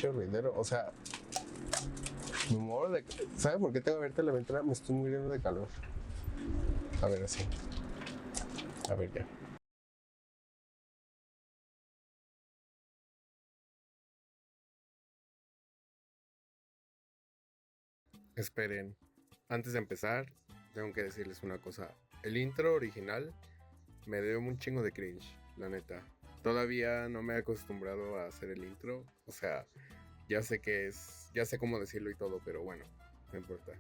pinche ruidero. O sea, me muero de... ¿Sabe por qué tengo abierta la ventana? Me estoy muriendo de calor. A ver, así. A ver, ya. Esperen, antes de empezar, tengo que decirles una cosa. El intro original me dio un chingo de cringe, la neta. Todavía no me he acostumbrado a hacer el intro. O sea, ya sé que es, ya sé cómo decirlo y todo, pero bueno, no importa.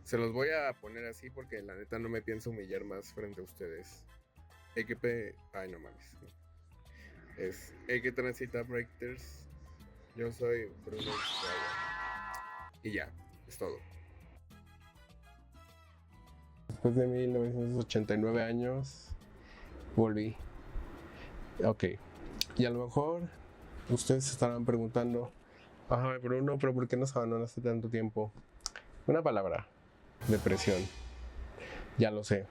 Se los voy a poner así porque la neta no me pienso humillar más frente a ustedes. EQP, ay no mames. No. Es EQ Transita Breakers. Yo soy Bruno Estrada. Y ya, es todo. Después de 1989 años, volví. Ok. Y a lo mejor ustedes se estarán preguntando, ajá, Bruno, pero ¿por qué nos abandonaste tanto tiempo? Una palabra, depresión. Ya lo sé.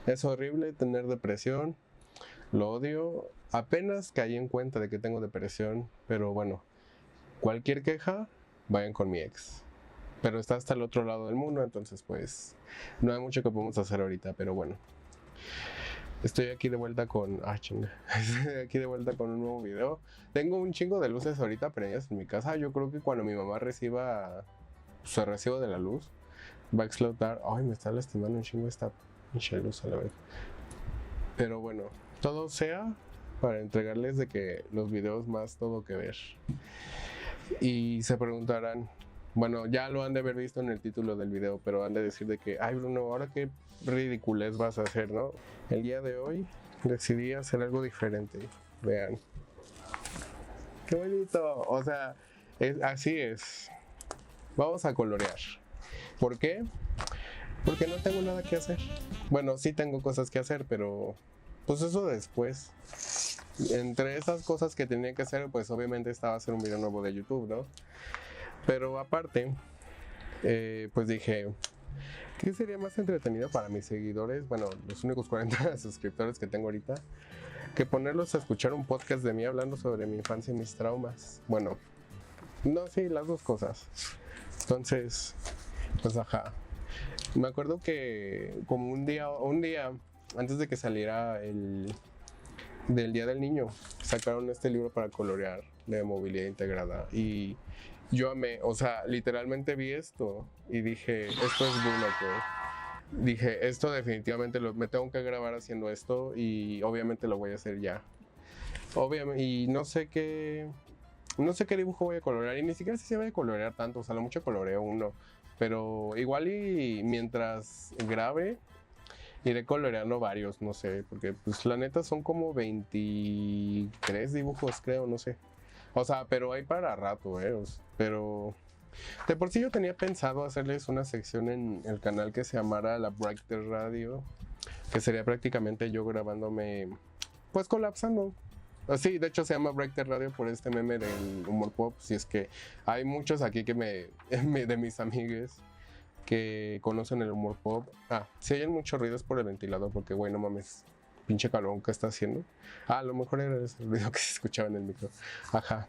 Es horrible tener depresión. Lo odio. Apenas caí en cuenta de que tengo depresión, pero bueno, cualquier queja, vayan con mi ex. Pero está hasta el otro lado del mundo, entonces pues no hay mucho que podemos hacer ahorita, pero bueno. Estoy aquí de vuelta con... Ah, chinga. Estoy aquí de vuelta con un nuevo video. Tengo un chingo de luces ahorita prendidas en mi casa. Yo creo que cuando mi mamá reciba su recibo de la luz, va a explotar. Ay, me está lastimando un chingo esta pinche luz a la vez. Pero bueno, todo sea para entregarles de que los videos más todo que ver. Y se preguntarán, bueno, ya lo han de haber visto en el título del video, pero han de decir de que, ay Bruno, ahora qué ridiculez vas a hacer, ¿no? El día de hoy decidí hacer algo diferente. Vean. Qué bonito. O sea, así es. Vamos a colorear. ¿Por qué? Porque no tengo nada que hacer. Bueno, sí tengo cosas que hacer, pero pues eso después. Entre esas cosas que tenía que hacer, pues obviamente estaba hacer un video nuevo de YouTube, ¿no? Pero aparte, pues dije, ¿qué sería más entretenido para mis seguidores? Bueno, los únicos 40 suscriptores que tengo ahorita, que ponerlos a escuchar un podcast de mí hablando sobre mi infancia y mis traumas. Bueno, no, sí, las dos cosas. Entonces, pues ajá. Me acuerdo que como un día antes de que saliera del Día del Niño, sacaron este libro para colorear de movilidad integrada y yo amé, o sea, literalmente vi esto y dije, esto es Bruno, pues. Dije, esto definitivamente me tengo que grabar haciendo esto y obviamente lo voy a hacer ya. Obviamente, y no sé qué dibujo voy a colorear y ni siquiera sé si voy a colorear tanto, o sea, lo mucho coloreo uno, pero igual y mientras grabe iré coloreando varios, no sé, porque pues la neta son como 23 dibujos creo, no sé. O sea, pero hay para rato, pero de por sí yo tenía pensado hacerles una sección en el canal que se llamara La Breakter Radio, que sería prácticamente yo grabándome, pues colapsando. Sí, de hecho se llama Breakter Radio por este meme del humor pop. Si es que hay muchos aquí que de mis amigues que conocen el humor pop. Ah, si oyen mucho ruido es por el ventilador, porque güey, no mames, pinche calor que está haciendo. Ah, a lo mejor era ese el ruido que se escuchaba en el micro. Ajá.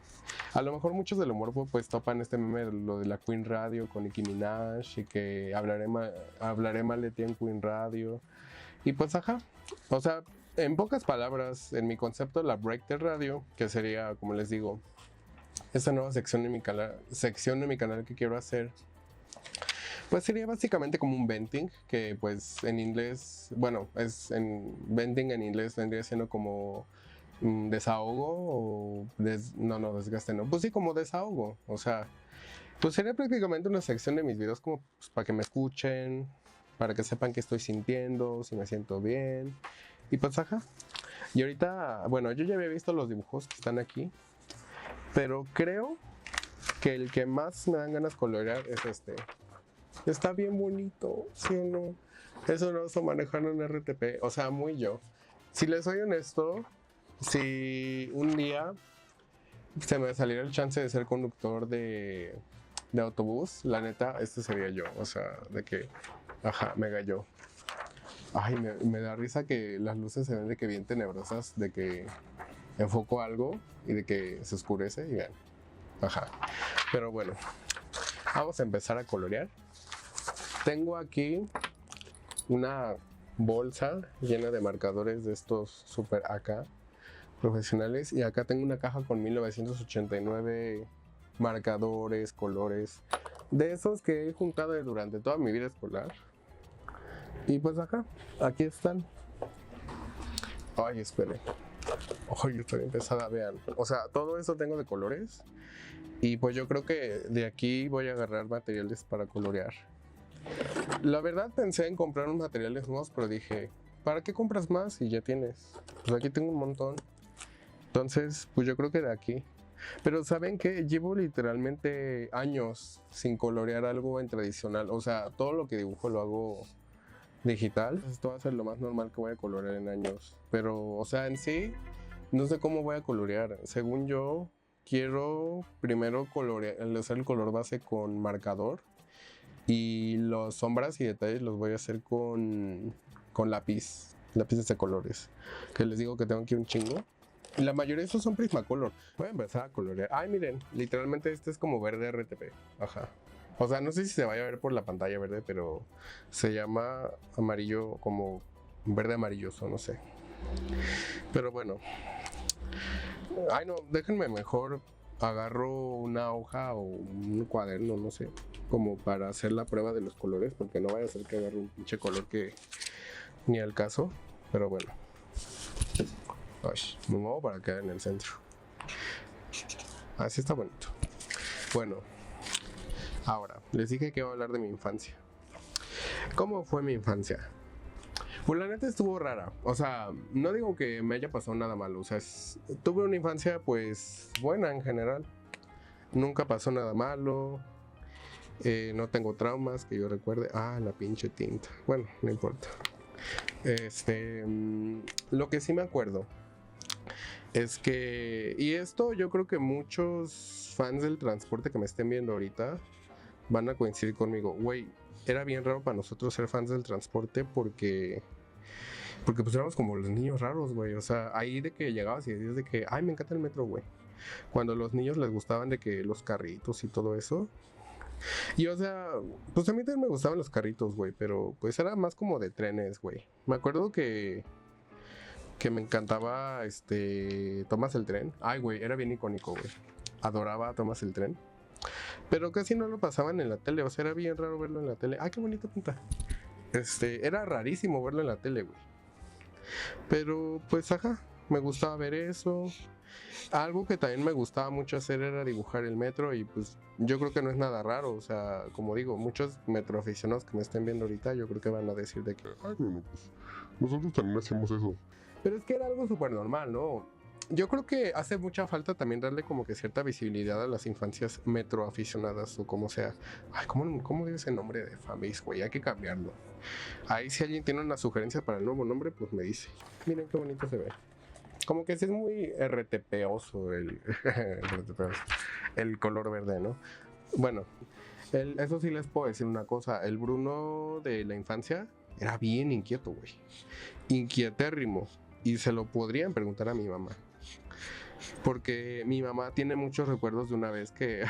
A lo mejor muchos del humor pop pues topan este meme, lo de la Queen Radio con Nicki Minaj y que hablaré mal de ti en Queen Radio. Y pues ajá, o sea, en pocas palabras, en mi concepto, la Breakter Radio, que sería, como les digo, esta nueva sección de mi canal que quiero hacer, pues sería básicamente como un venting, que pues en inglés, bueno, venting en inglés vendría siendo como desahogo o no, desgaste no, pues sí, como desahogo, o sea, pues sería prácticamente una sección de mis videos como pues, para que me escuchen, para que sepan qué estoy sintiendo, si me siento bien, y pues ajá. Y ahorita, bueno, yo ya había visto los dibujos que están aquí, pero creo que el que más me dan ganas de colorear es este. Está bien bonito, ¿sí o no? Eso no es manejar un RTP, o sea, muy yo. Si les soy honesto, si un día se me saliera el chance de ser conductor de autobús, la neta, este sería yo, o sea, de que, ajá, mega yo. Ay, me da risa que las luces se ven de que bien tenebrosas, de que enfoco algo y de que se oscurece y vean. Ajá. Pero bueno, vamos a empezar a colorear. Tengo aquí una bolsa llena de marcadores de estos super acá profesionales, y acá tengo una caja con 1989 marcadores, colores, de esos que he juntado durante toda mi vida escolar. Y pues aquí están. Ay, esperen. Ay, estoy bien pesada, vean. O sea, todo eso tengo de colores. Y pues yo creo que de aquí voy a agarrar materiales para colorear. La verdad pensé en comprar unos materiales nuevos, pero dije, ¿para qué compras más si ya tienes? Pues aquí tengo un montón. Entonces, pues yo creo que de aquí. Pero ¿saben qué? Llevo literalmente años sin colorear algo en tradicional. O sea, todo lo que dibujo lo hago digital. Esto va a ser lo más normal que voy a colorear en años. Pero, o sea, en sí, no sé cómo voy a colorear. Según yo, quiero primero hacer el color base con marcador. Y las sombras y detalles los voy a hacer con lápices de colores. Que les digo que tengo aquí un chingo. Y la mayoría de esos son Prismacolor. Voy a empezar a colorear. Ay, miren, literalmente este es como verde RTP. Ajá. O sea, no sé si se vaya a ver por la pantalla verde, pero se llama amarillo, como verde amarilloso, no sé. Pero bueno. Ay, no, déjenme mejor agarro una hoja o un cuaderno, no sé, como para hacer la prueba de los colores, porque no vaya a ser que agarre un pinche color que ni al caso. Pero bueno. Ay, me muevo para quedar en el centro. Así está bonito. Bueno, ahora, les dije que iba a hablar de mi infancia. ¿Cómo fue mi infancia? Pues la neta estuvo rara. O sea, no digo que me haya pasado nada malo. O sea, tuve una infancia pues buena en general. Nunca pasó nada malo. No tengo traumas que yo recuerde. Ah, la pinche tinta. Bueno, no importa. Lo que sí me acuerdo es que, y esto yo creo que muchos fans del transporte que me estén viendo ahorita van a coincidir conmigo. Güey, era bien raro para nosotros ser fans del transporte porque pues éramos como los niños raros, güey. O sea, ahí de que llegabas y decías de que, ay, me encanta el metro, güey. Cuando a los niños les gustaban de que los carritos y todo eso. Y o sea, pues a mí también me gustaban los carritos, güey, pero pues era más como de trenes, güey. Me acuerdo que me encantaba Tomás el Tren. Ay, güey, era bien icónico, güey. Adoraba a Tomás el Tren. Pero casi no lo pasaban en la tele, o sea, era bien raro verlo en la tele. Ay, qué bonita punta. Era rarísimo verlo en la tele, güey. Pero pues me gustaba ver eso. Algo que también me gustaba mucho hacer era dibujar el metro, y pues yo creo que no es nada raro. O sea, como digo, muchos metroaficionados que me estén viendo ahorita, yo creo que van a decir de que, ay, bueno, pues nosotros también hacíamos eso. Pero es que era algo súper normal, ¿no? Yo creo que hace mucha falta también darle como que cierta visibilidad a las infancias metroaficionadas, o como sea. Ay, ¿cómo dice ese nombre de fanbase, güey? Hay que cambiarlo. Ahí si alguien tiene una sugerencia para el nuevo nombre, pues me dice. Miren qué bonito se ve. Como que sí es muy RTPoso el color verde, ¿no? Bueno, eso sí les puedo decir una cosa. El Bruno de la infancia era bien inquieto, güey. Inquietérrimo. Y se lo podrían preguntar a mi mamá. Porque mi mamá tiene muchos recuerdos de una vez que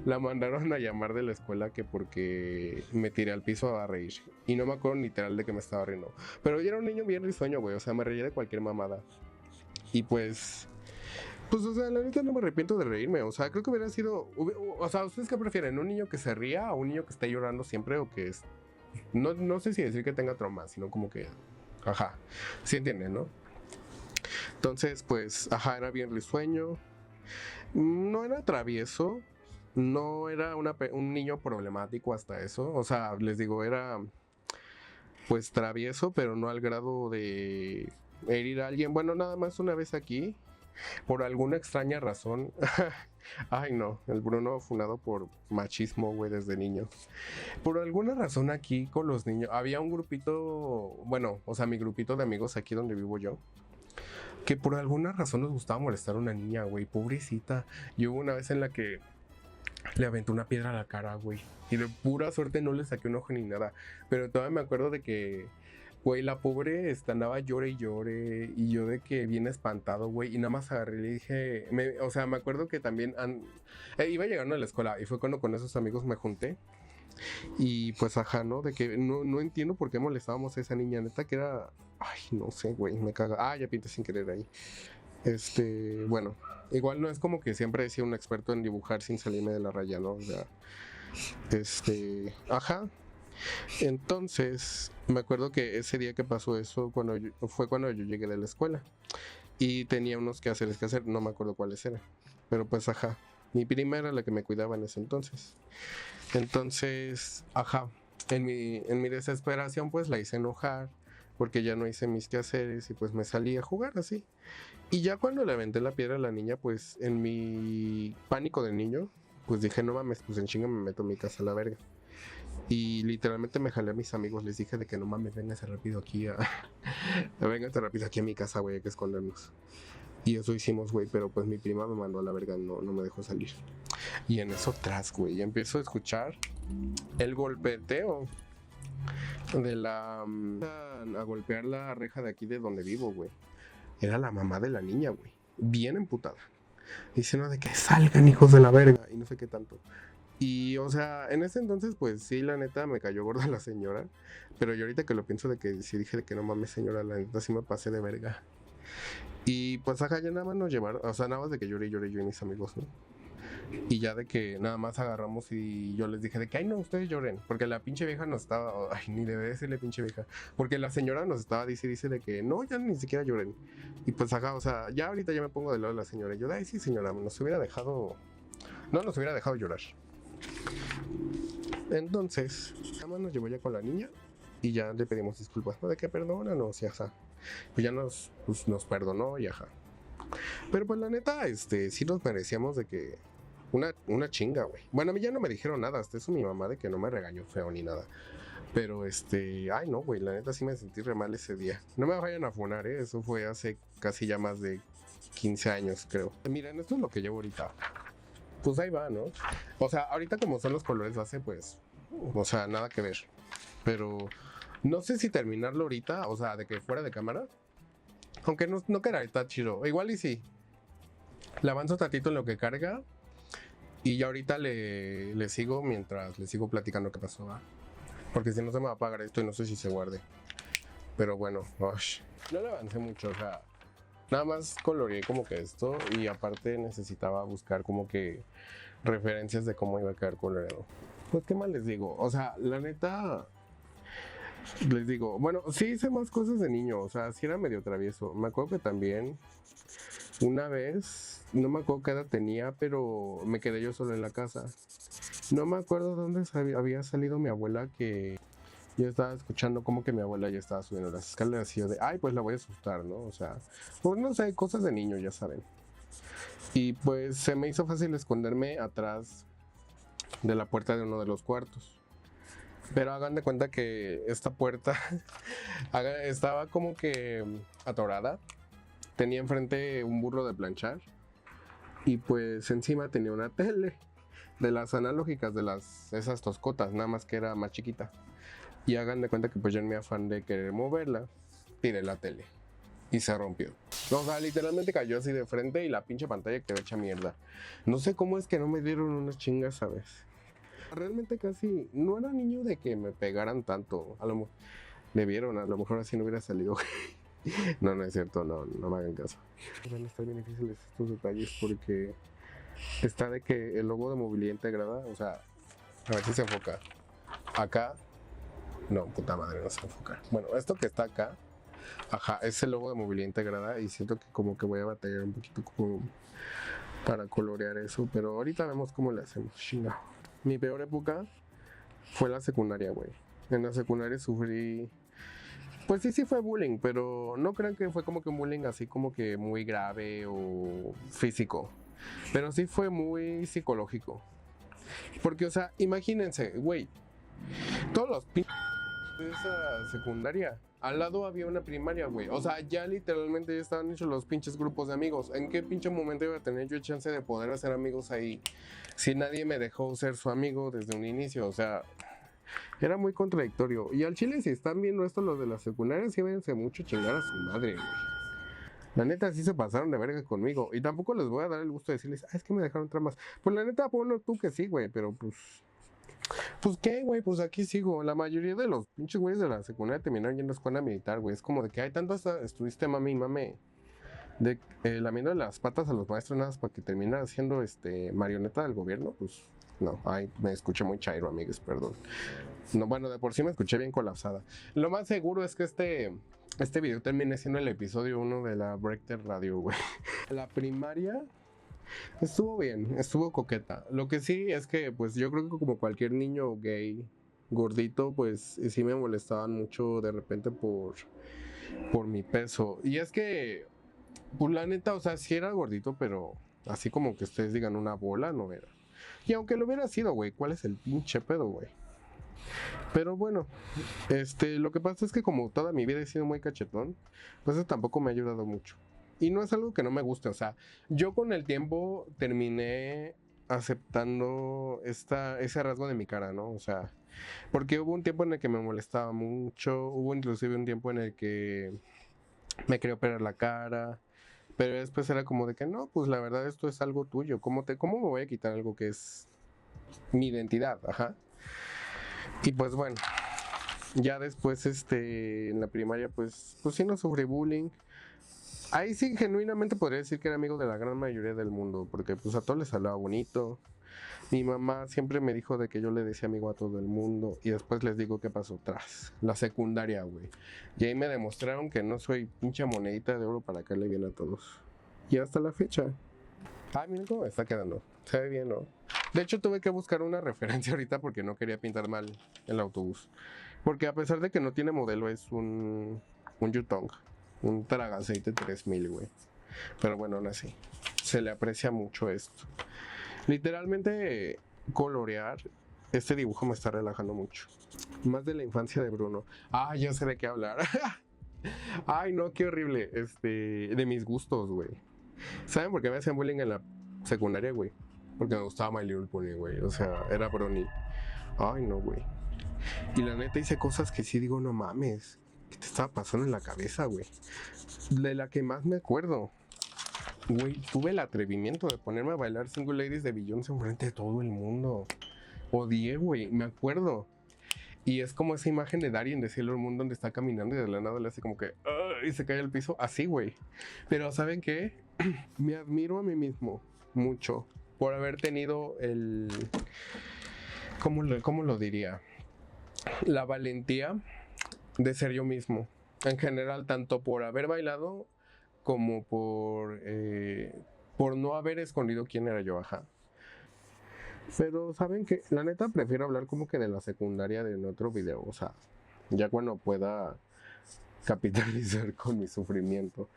la mandaron a llamar de la escuela que porque me tiré al piso a reír. Y no me acuerdo literal de que me estaba riendo. Pero yo era un niño bien risueño, güey. O sea, me reía de cualquier mamada. Y pues, o sea, la neta no me arrepiento de reírme. O sea, creo que hubiera sido... O sea, ¿ustedes qué prefieren? ¿Un niño que se ría o un niño que esté llorando siempre? O que es... No sé si decir que tenga traumas, sino como que... sí entienden, ¿no? Entonces, pues, era bien risueño. No era travieso. No era un niño problemático hasta eso. O sea, les digo, era pues travieso, pero no al grado de herir a alguien. Bueno, nada más una vez aquí, por alguna extraña razón. Ay, no, el Bruno funado por machismo, güey, desde niño. Por alguna razón aquí con los niños, había un grupito, bueno, o sea, mi grupito de amigos aquí donde vivo yo, que por alguna razón nos gustaba molestar a una niña, güey, pobrecita. Y hubo una vez en la que le aventó una piedra a la cara, güey. Y de pura suerte no le saqué un ojo ni nada. Pero todavía me acuerdo de que Güey, la pobre andaba llore y llore. Y yo de que bien espantado, güey. Y nada más agarré y le dije. O sea, me acuerdo que también iba llegando a la escuela. Y fue cuando con esos amigos me junté. Y pues ajá, ¿no? De que no entiendo por qué molestábamos a esa niña. Neta que era. Ay, no sé, güey. Me caga. Ah, ya pinté sin querer ahí. Bueno. Igual no es como que siempre decía un experto en dibujar sin salirme de la raya, ¿no? O sea. Ajá. Entonces, me acuerdo que ese día que pasó eso fue cuando yo llegué de la escuela y tenía unos quehaceres que hacer, no me acuerdo cuáles eran, pero pues ajá, mi prima era la que me cuidaba en ese entonces. Entonces, ajá, en mi desesperación pues la hice enojar porque ya no hice mis quehaceres y pues me salí a jugar así. Y ya cuando le aventé la piedra a la niña, pues en mi pánico de niño, pues dije, no mames, pues en chinga me meto a mi casa a la verga. Y literalmente me jalé a mis amigos, les dije de que no mames, vénganse rápido aquí vénganse rápido aquí a mi casa, güey, hay que escondernos. Y eso hicimos, güey, pero pues mi prima me mandó a la verga, no me dejó salir. Y en eso tras, güey, empiezo a escuchar el golpeteo a golpear la reja de aquí de donde vivo, güey. Era la mamá de la niña, güey, bien emputada. Diciendo de que salgan, hijos de la verga, y no sé qué tanto. Y, o sea, en ese entonces, pues sí, la neta me cayó gorda la señora. Pero yo ahorita que lo pienso de que sí dije de que no mames, señora, la neta sí me pasé de verga. Y pues acá ya nada más nos llevaron, o sea, nada más de que lloré yo y mis amigos, ¿no? Y ya de que nada más agarramos y yo les dije de que, ay, no, ustedes lloren. Porque la pinche vieja nos estaba, ay, ni debe decirle pinche vieja. Porque la señora nos estaba dice de que no, ya ni siquiera lloren. Y pues acá, o sea, ya ahorita ya me pongo del lado de la señora. Y yo, ay, sí, señora, no nos hubiera dejado llorar. Entonces, nada más nos llevó ya con la niña y ya le pedimos disculpas, ¿no? De que perdónanos y ajá. Pues ya nos perdonó y ajá. Pero pues la neta, sí nos merecíamos de que una chinga, güey. Bueno, a mí ya no me dijeron nada, hasta eso mi mamá de que no me regañó feo ni nada. Pero ay no, güey, la neta sí me sentí re mal ese día. No me vayan a funar, eso fue hace casi ya más de 15 años, creo. Miren, esto es lo que llevo ahorita. Pues ahí va, ¿no? O sea, ahorita como son los colores base, pues, o sea, nada que ver. Pero no sé si terminarlo ahorita, o sea, de que fuera de cámara. Aunque no quedaría chido. Igual y sí. Le avanzo tantito en lo que carga. Y ya ahorita le sigo mientras le sigo platicando qué pasó, ¿va? Porque si no se me va a apagar esto y no sé si se guarde. Pero bueno, no le avancé mucho, o sea, nada más coloreé como que esto y aparte necesitaba buscar como que referencias de cómo iba a quedar coloreado. Pues qué más les digo, o sea, la neta, les digo, bueno, sí hice más cosas de niño, o sea, sí era medio travieso. Me acuerdo que también una vez, no me acuerdo qué edad tenía, pero me quedé yo solo en la casa. No me acuerdo dónde había salido mi abuela, que yo estaba escuchando como que mi abuela ya estaba subiendo las escaleras y yo de, ay, pues la voy a asustar, ¿no? O sea, pues no sé, cosas de niño, ya saben. Y pues se me hizo fácil esconderme atrás de la puerta de uno de los cuartos. Pero hagan de cuenta que esta puerta estaba como que atorada. Tenía enfrente un burro de planchar. Y pues encima tenía una tele de las analógicas, de esas toscotas, nada más que era más chiquita. Y hagan de cuenta que pues yo en mi afán de querer moverla, tiré la tele y se rompió. O sea, literalmente cayó así de frente y la pinche pantalla quedó hecha mierda. No sé cómo es que no me dieron unas chingas, ¿sabes? Realmente casi no era niño de que me pegaran tanto. A lo mejor me vieron, a lo mejor así no hubiera salido. No es cierto, no me hagan caso. Van a estar bien difíciles estos detalles porque está de que el logo de movilidad integrada, o sea, a ver si se enfoca. Acá, no, puta madre, no se enfoca. Bueno, esto que está acá, ajá, es el logo de movilidad integrada y siento que como que voy a batallar un poquito como para colorear eso, pero ahorita vemos cómo le hacemos, chinga. Mi peor época fue la secundaria, güey. En la secundaria sufrí, pues sí fue bullying, pero no crean que fue como que un bullying así como que muy grave o físico, pero sí fue muy psicológico. Porque, o sea, imagínense, güey, todos los pinches de esa secundaria, al lado había una primaria, güey. O sea, ya literalmente ya estaban hechos los pinches grupos de amigos. ¿En qué pinche momento iba a tener yo chance de poder hacer amigos ahí si nadie me dejó ser su amigo desde un inicio? O sea, Era muy contradictorio. Y al chile, si están viendo esto, los de la secundaria, sí váyanse mucho a chingar a su madre, güey. La neta, sí se pasaron de verga conmigo. Y tampoco les voy a dar el gusto de decirles, es que me dejaron tramas. Pues la neta, bueno, tú que sí, güey, pero pues. Pues qué, güey, pues aquí sigo. La mayoría de los pinches güeyes de la secundaria terminaron yendo a escuela militar, güey. Es como de que hay tantas, estuviste mame y mame. De lamiendo las patas a los maestros nada más para que terminara siendo marioneta del gobierno, pues no, ay, me escuché muy chairo, amigos, perdón. No, bueno, de por sí me escuché bien colapsada. Lo más seguro es que este video termine siendo el episodio 1 de la Breakter Radio, güey. La primaria estuvo bien, estuvo coqueta. Lo que sí es que, pues yo creo que como cualquier niño gay gordito, pues sí me molestaban mucho de repente por mi peso. Y es que pues la neta, o sea, sí era gordito, pero así como que ustedes digan una bola, no era. Y aunque lo hubiera sido, güey, ¿cuál es el pinche pedo, güey? Pero bueno, lo que pasa es que como toda mi vida he sido muy cachetón, pues eso tampoco me ha ayudado mucho. Y no es algo que no me guste, o sea, yo con el tiempo terminé aceptando ese rasgo de mi cara, ¿no? O sea, porque hubo un tiempo en el que me molestaba mucho, hubo inclusive un tiempo en el que me quería operar la cara. Pero después era como de que no, pues la verdad esto es algo tuyo. ¿Cómo me voy a quitar algo que es mi identidad? Ajá. Y pues bueno, ya después en la primaria pues sí no sufrí bullying. Ahí sí genuinamente podría decir que era amigo de la gran mayoría del mundo, porque pues a todos les hablaba bonito. Mi mamá siempre me dijo de que yo le decía amigo a todo el mundo y después les digo qué pasó tras la secundaria, güey. Y ahí me demostraron que no soy pinche monedita de oro para caerle bien a todos. Y hasta la fecha. Ah, miren cómo me está quedando. Se ve bien, ¿no? De hecho, tuve que buscar una referencia ahorita porque no quería pintar mal el autobús. Porque a pesar de que no tiene modelo, es un Yutong. Un Tragaceite 3000, güey. Pero bueno, aún así. Se le aprecia mucho esto. Literalmente, colorear este dibujo me está relajando mucho. Más de la infancia de Bruno. Ah, ya sé de qué hablar. Ay, no, qué horrible. De mis gustos, güey. ¿Saben por qué me hacían bullying en la secundaria, güey? Porque me gustaba My Little Pony, güey. O sea, era brony. Ay, no, güey. Y la neta hice cosas que sí digo, no mames. ¿Qué te estaba pasando en la cabeza, güey? De la que más me acuerdo. Güey, tuve el atrevimiento de ponerme a bailar Single Ladies de Beyoncé enfrente de todo el mundo. Odié, güey, me acuerdo. Y es como esa imagen de Darien de Sailor Moon donde está caminando y de la nada le hace como que y se cae al piso, así, güey. Pero ¿saben qué? Me admiro a mí mismo mucho por haber tenido ¿cómo lo diría? La valentía de ser yo mismo. En general, tanto por haber bailado como por no haber escondido quién era yo, ajá. Pero ¿saben qué? La neta prefiero hablar como que de la secundaria en otro video, o sea, ya cuando pueda capitalizar con mi sufrimiento.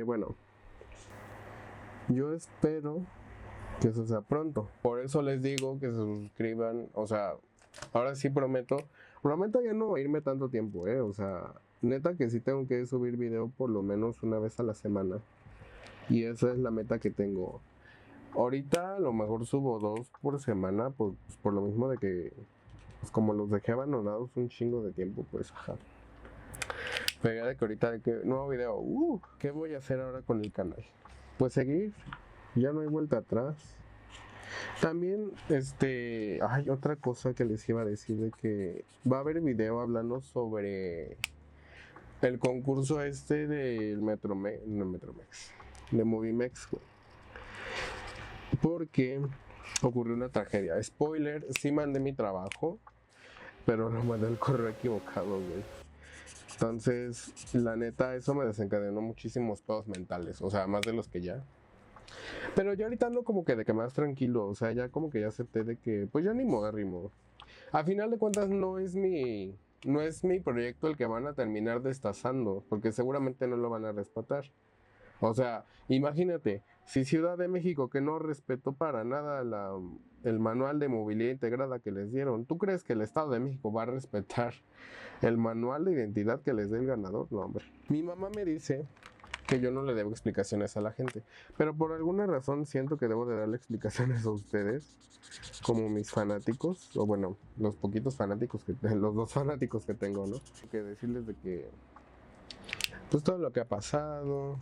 Bueno, yo espero que eso sea pronto. Por eso les digo que se suscriban, o sea, ahora sí prometo ya no irme tanto tiempo, o sea, neta que sí tengo que subir video por lo menos una vez a la semana. Y esa es la meta que tengo. Ahorita a lo mejor subo 2 por semana por lo mismo de que pues como los dejé abandonados un chingo de tiempo, pues ajá. Pero ya de que ahorita de que nuevo video, ¿qué voy a hacer ahora con el canal? Pues seguir, ya no hay vuelta atrás. También, hay otra cosa que les iba a decir de que va a haber video hablando sobre el concurso del Metromex, de Movimex, güey. Porque ocurrió una tragedia. Spoiler, sí mandé mi trabajo, pero lo mandé al correo equivocado, güey. Entonces, la neta, eso me desencadenó muchísimos pedos mentales, o sea, más de los que ya. Pero yo ahorita ando como que de que más tranquilo, o sea, ya como que ya acepté de que, pues ya ni modo. A final de cuentas no es mi proyecto el que van a terminar destazando, porque seguramente no lo van a respetar. O sea, imagínate, si Ciudad de México, que no respetó para nada el manual de movilidad integrada que les dieron, ¿tú crees que el Estado de México va a respetar el manual de identidad que les dé el ganador? No, hombre. Mi mamá me dice que yo no le debo explicaciones a la gente. Pero por alguna razón siento que debo de darle explicaciones a ustedes, como mis fanáticos, o bueno, los poquitos fanáticos los 2 fanáticos que tengo, ¿no? Que decirles de que, pues todo lo que ha pasado,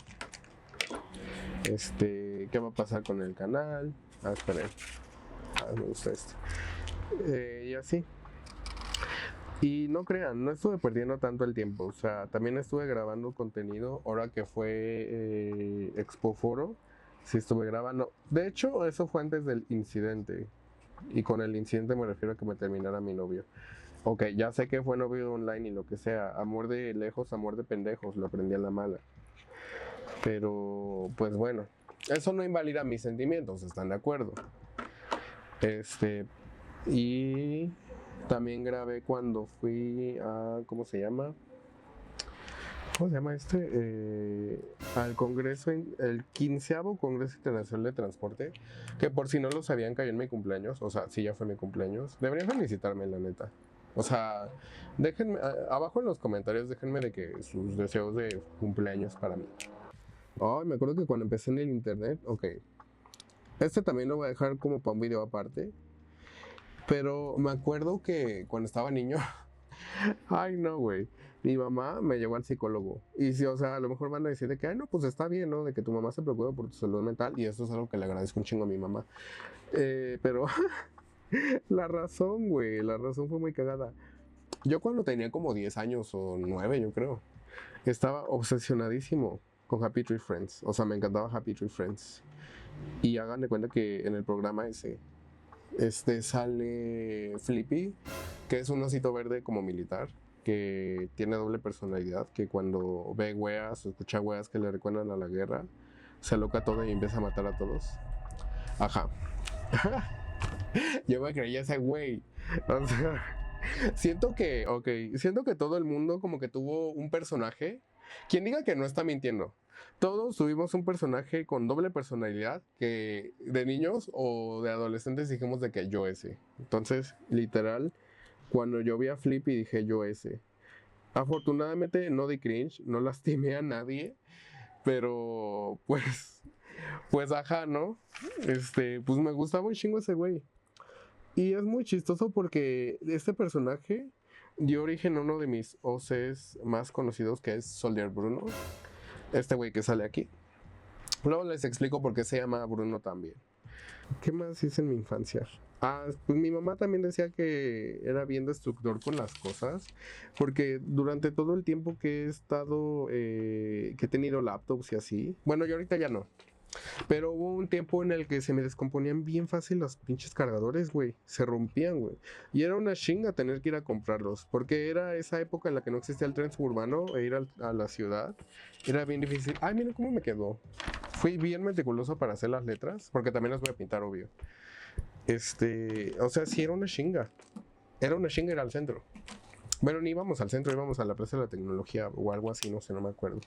qué va a pasar con el canal. Esperen, me gusta y así. Y no crean, no estuve perdiendo tanto el tiempo, o sea, también estuve grabando contenido ahora que fue Expo Foro, sí estuve grabando. De hecho, eso fue antes del incidente, y con el incidente me refiero a que me terminara mi novio. Ok, ya sé que fue novio online y lo que sea, amor de lejos, amor de pendejos, lo aprendí a la mala. Pero, pues bueno, eso no invalida mis sentimientos, ¿están de acuerdo? Y también grabé cuando fui a, ¿cómo se llama? Al Congreso, el 15º Congreso Internacional de Transporte, que por si no lo sabían cayó en mi cumpleaños, o sea, sí ya fue mi cumpleaños. Deberían felicitarme, la neta. O sea, déjenme, abajo en los comentarios déjenme de que sus deseos de cumpleaños para mí. Ay, me acuerdo que cuando empecé en el internet, ok, también lo voy a dejar como para un video aparte. Pero me acuerdo que cuando estaba niño, ay no, güey, mi mamá me llevó al psicólogo. Y sí, o sea, a lo mejor van a decir de que, ay no, pues está bien, ¿no? De que tu mamá se preocupe por tu salud mental. Y eso es algo que le agradezco un chingo a mi mamá. Pero la razón, güey, la razón fue muy cagada. Yo cuando tenía como 10 años o 9, yo creo, estaba obsesionadísimo con Happy Tree Friends. O sea, me encantaba Happy Tree Friends. Y hagan de cuenta que en el programa ese, sale Flippy, que es un osito verde como militar, que tiene doble personalidad, que cuando ve weas o escucha weas que le recuerdan a la guerra, se aloca todo y empieza a matar a todos. Ajá. Yo me creía ese güey. O sea, siento que todo el mundo como que tuvo un personaje. Quien diga que no está mintiendo. Todos tuvimos un personaje con doble personalidad que de niños o de adolescentes dijimos de que yo ese. Entonces, literal, cuando yo vi a Flippy dije yo ese. Afortunadamente no di cringe, no lastimé a nadie, pero pues ajá, ¿no? Pues me gustaba un chingo ese güey. Y es muy chistoso porque este personaje dio origen a uno de mis OCs más conocidos, que es Soldier Bruno. Este güey que sale aquí. Luego les explico por qué se llama Bruno también. ¿Qué más hice en mi infancia? Pues mi mamá también decía que era bien destructor con las cosas, porque durante todo el tiempo que he estado, que he tenido laptops y así, bueno, yo ahorita ya no, pero hubo un tiempo en el que se me descomponían bien fácil los pinches cargadores, güey. Se rompían, güey. Y era una chinga tener que ir a comprarlos. Porque era esa época en la que no existía el tren suburbano e ir a la ciudad. Era bien difícil. Ay, miren cómo me quedó. Fui bien meticuloso para hacer las letras. Porque también las voy a pintar, obvio. O sea, sí era una chinga. Era una chinga ir al centro. Bueno, ni íbamos al centro, íbamos a la Plaza de la Tecnología o algo así, no sé, no me acuerdo.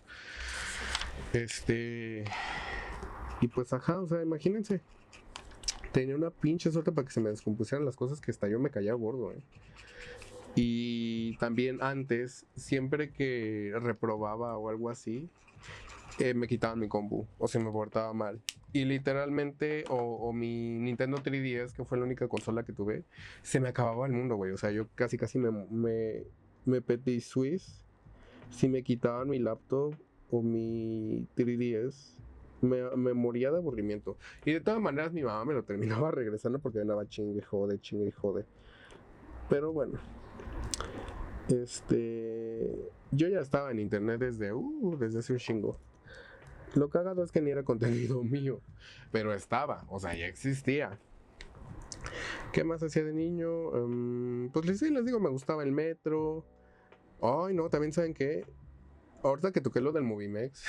Y pues ajá, o sea, imagínense. Tenía una pinche suerte para que se me descompusieran las cosas que hasta yo me caía gordo, Y también antes, siempre que reprobaba o algo así, me quitaban mi compu o se me portaba mal. Y literalmente, o mi Nintendo 3DS, que fue la única consola que tuve, se me acababa el mundo, güey. O sea, yo casi me pedí Swiss si me quitaban mi laptop o mi 3DS. Me moría de aburrimiento. Y de todas maneras mi mamá me lo terminaba regresando porque andaba chingue y jode. Pero bueno. Yo ya estaba en internet desde hace un chingo. Lo cagado es que ni era contenido mío. Pero estaba, o sea, ya existía. ¿Qué más hacía de niño? Pues sí, les digo, me gustaba el metro. Ay, no, también saben qué. Ahorita que toqué lo del Movimex,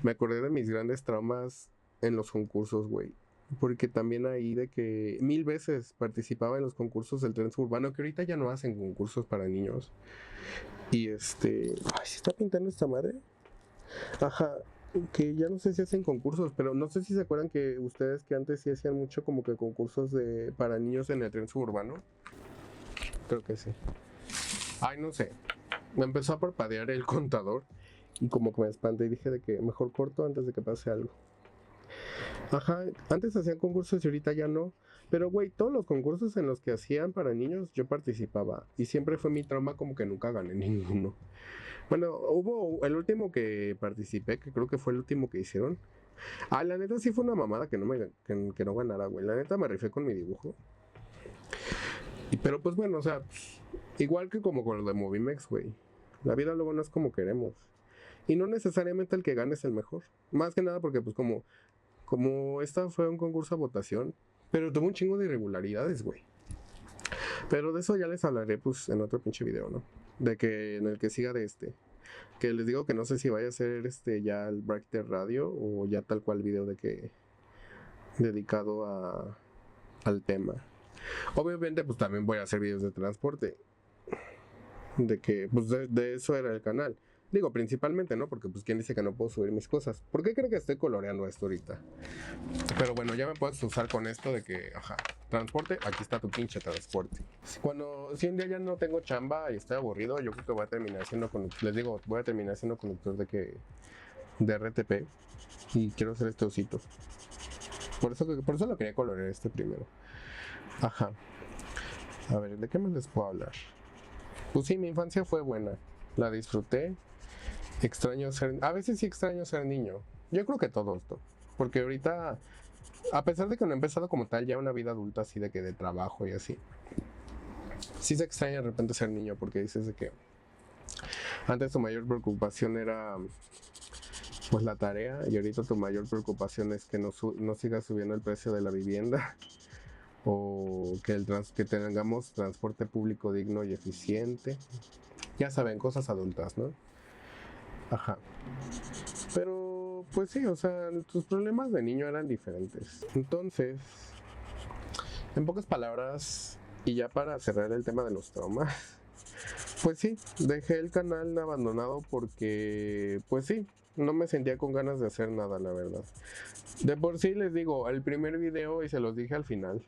me acordé de mis grandes traumas en los concursos, güey. Porque también ahí de que 1000 veces participaba en los concursos del tren suburbano, que ahorita ya no hacen concursos para niños. Y ay, ¿se está pintando esta madre? Ajá, que ya no sé si hacen concursos, pero no sé si se acuerdan que ustedes que antes sí hacían mucho como que concursos para niños en el tren suburbano. Creo que sí. Ay, no sé. Me empezó a parpadear el contador. Y como que me espanté y dije de que mejor corto antes de que pase algo. Ajá, antes hacían concursos y ahorita ya no. Pero, güey, todos los concursos en los que hacían para niños yo participaba. Y siempre fue mi trauma como que nunca gané ninguno. Bueno, hubo el último que participé, que creo que fue el último que hicieron. Ah, la neta sí fue una mamada que no ganara, güey. La neta me rifé con mi dibujo. Pero pues bueno, o sea, igual que como con lo de Movimex, güey. La vida luego no es como queremos. Y no necesariamente el que gane es el mejor. Más que nada porque pues como esta fue un concurso a votación, pero tuvo un chingo de irregularidades, güey. Pero de eso ya les hablaré pues en otro pinche video, ¿no? De que en el que siga de este. Que les digo que no sé si vaya a ser ya el Bracket Radio o ya tal cual video de que dedicado al tema. Obviamente pues también voy a hacer videos de transporte. De que pues de eso era el canal. Digo, principalmente, ¿no? Porque pues quién dice que no puedo subir mis cosas. ¿Por qué creo que estoy coloreando esto ahorita? Pero bueno, ya me puedes usar con esto de que, ajá, transporte, aquí está tu pinche transporte. Si un día ya no tengo chamba y estoy aburrido, yo creo que voy a terminar siendo conductor. Les digo, voy a terminar siendo conductor de RTP. Y quiero hacer este osito. Por eso lo quería colorear primero. Ajá. A ver, ¿de qué más les puedo hablar? Pues sí, mi infancia fue buena. La disfruté. A veces sí extraño ser niño. Yo creo que todo esto. Porque ahorita, a pesar de que no he empezado como tal ya una vida adulta así de que de trabajo y así, sí se extraña de repente ser niño porque dices de que antes tu mayor preocupación era pues la tarea y ahorita tu mayor preocupación es que no siga subiendo el precio de la vivienda o que tengamos transporte público digno y eficiente. Ya saben, cosas adultas, ¿no? Ajá. Pero, pues sí, o sea, tus problemas de niño eran diferentes. Entonces, en pocas palabras, y ya para cerrar el tema de los traumas, pues sí, dejé el canal abandonado porque, pues sí, no me sentía con ganas de hacer nada, la verdad. De por sí les digo, el primer video, y se los dije al final,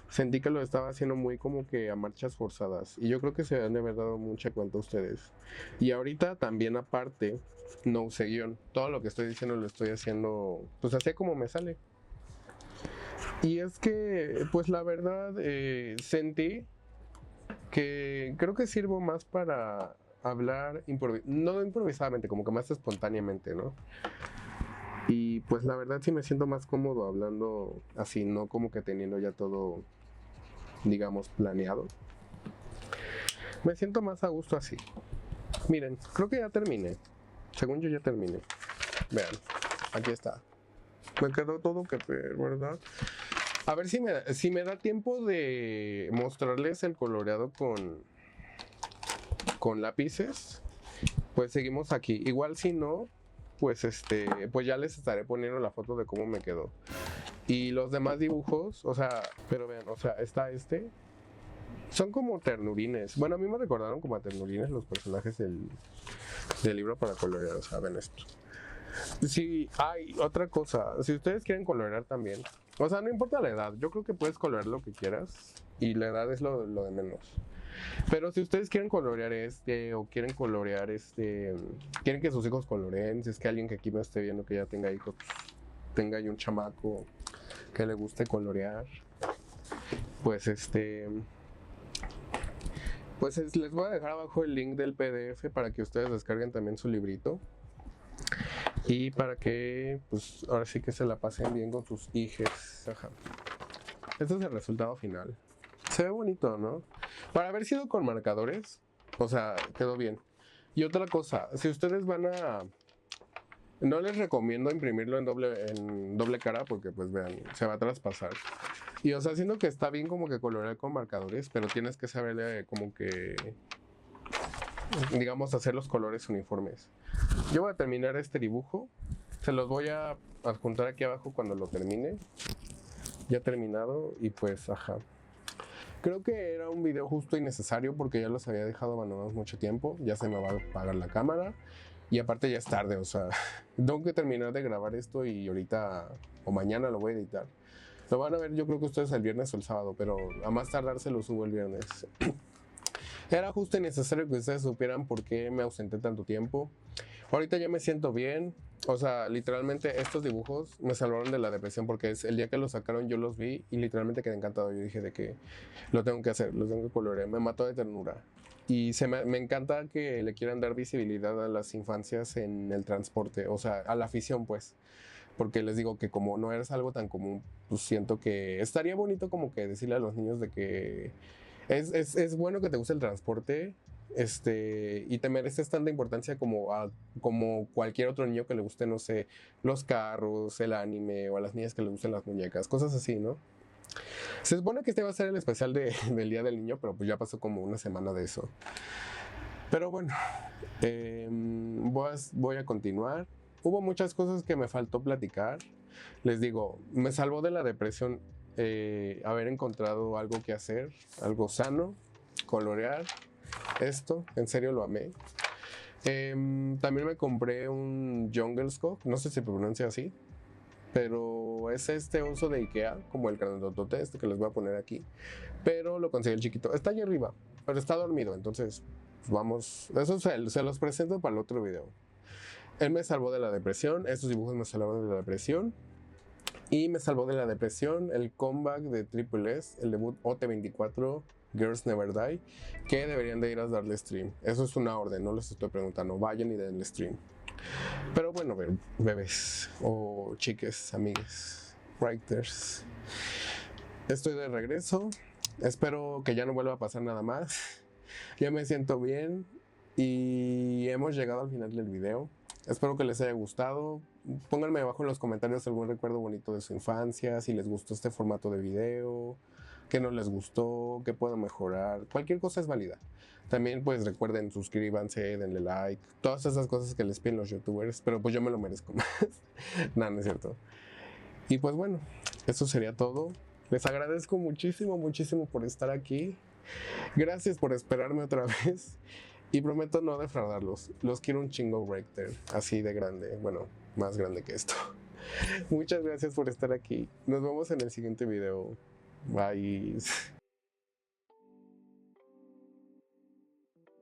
sentí que lo estaba haciendo muy como que a marchas forzadas. Y yo creo que se han de haber dado mucha cuenta ustedes. Y ahorita también aparte, no usé guión. Todo lo que estoy diciendo lo estoy haciendo, pues así como me sale. Y es que, pues la verdad, sentí que creo que sirvo más para hablar, no improvisadamente, como que más espontáneamente, ¿no? Y pues la verdad sí me siento más cómodo hablando así, no como que teniendo ya todo, digamos, planeado. Me siento más a gusto así. Miren, creo que ya terminé. Según yo ya terminé. Vean, aquí está. Me quedó todo que ver, ¿verdad? A ver si me da tiempo de mostrarles el coloreado con lápices. Pues seguimos aquí. Igual si no, pues pues ya les estaré poniendo la foto de cómo me quedó. Y los demás dibujos, o sea, pero vean, o sea, está son como ternurines. Bueno, a mí me recordaron como a ternurines los personajes del libro para colorear, o sea, ven esto. Sí, hay otra cosa, si ustedes quieren colorear también, o sea, no importa la edad, yo creo que puedes colorear lo que quieras y la edad es lo de menos. Pero si ustedes quieren colorear o quieren colorear quieren que sus hijos coloreen, si es que alguien que aquí me esté viendo que ya tenga hijos, tenga ahí un chamaco que le guste colorear, pues les voy a dejar abajo el link del PDF para que ustedes descarguen también su librito. Y para que, pues, ahora sí que se la pasen bien con sus hijes. Ajá. Este es el resultado final. Se ve bonito, ¿no? Para haber sido con marcadores, o sea, quedó bien. Y otra cosa, si ustedes no les recomiendo imprimirlo en doble cara porque, pues, vean, se va a traspasar. Y, o sea, siento que está bien como que colorear con marcadores, pero tienes que saberle como que, digamos, hacer los colores uniformes. Yo voy a terminar este dibujo. Se los voy a adjuntar aquí abajo cuando lo termine. Ya terminado y pues, ajá. Creo que era un video justo y necesario porque ya los había dejado abandonados mucho tiempo. Ya se me va a apagar la cámara. Y aparte ya es tarde, o sea, tengo que terminar de grabar esto y ahorita o mañana lo voy a editar. Lo van a ver yo creo que ustedes el viernes o el sábado, pero a más tardar se lo subo el viernes. Era justo y necesario que ustedes supieran por qué me ausenté tanto tiempo. Ahorita ya me siento bien. O sea, literalmente estos dibujos me salvaron de la depresión porque es el día que los sacaron yo los vi y literalmente quedé encantado. Yo dije de que lo tengo que hacer, lo tengo que colorear. Me mató de ternura. Y me encanta que le quieran dar visibilidad a las infancias en el transporte, o sea, a la afición pues. Porque les digo que como no es algo tan común, pues siento que estaría bonito como que decirle a los niños de que es bueno que te guste el transporte, y te mereces tanta importancia como cualquier otro niño que le guste, no sé, los carros, el anime, o a las niñas que le gusten las muñecas, cosas así, ¿no? Se supone que este va a ser el especial del Día del Niño, pero pues ya pasó como una semana de eso. Pero bueno, voy a continuar. Hubo muchas cosas que me faltó platicar. Les digo, me salvó de la depresión haber encontrado algo que hacer, algo sano, colorear. Esto, en serio lo amé. También me compré un Jungle Scope, no sé si se pronuncia así, pero es este uso de Ikea, como el grandotote este que les voy a poner aquí, pero lo conseguí el chiquito. Está allí arriba, pero está dormido, entonces pues vamos, eso se los presento para el otro video. Él me salvó de la depresión, estos dibujos me salvaron de la depresión. Y me salvó de la depresión el comeback de Triple S, el debut OT24 Girls Never Die, que deberían de ir a darle stream. Eso es una orden, no les estoy preguntando, vayan y denle stream. Pero bueno, bebés o chiques, amigues, writers. Estoy de regreso. Espero que ya no vuelva a pasar nada más. Ya me siento bien y hemos llegado al final del video. Espero que les haya gustado. Pónganme abajo en los comentarios algún recuerdo bonito de su infancia, si les gustó este formato de video, qué no les gustó, qué puedo mejorar. Cualquier cosa es válida. También pues recuerden, suscríbanse, denle like, todas esas cosas que les piden los youtubers, pero pues yo me lo merezco más. No, no es cierto. Y pues bueno, eso sería todo. Les agradezco muchísimo, muchísimo por estar aquí. Gracias por esperarme otra vez. Y prometo no defraudarlos. Los quiero un chingo, Rector. Así de grande. Bueno, más grande que esto. Muchas gracias por estar aquí. Nos vemos en el siguiente video. Bye.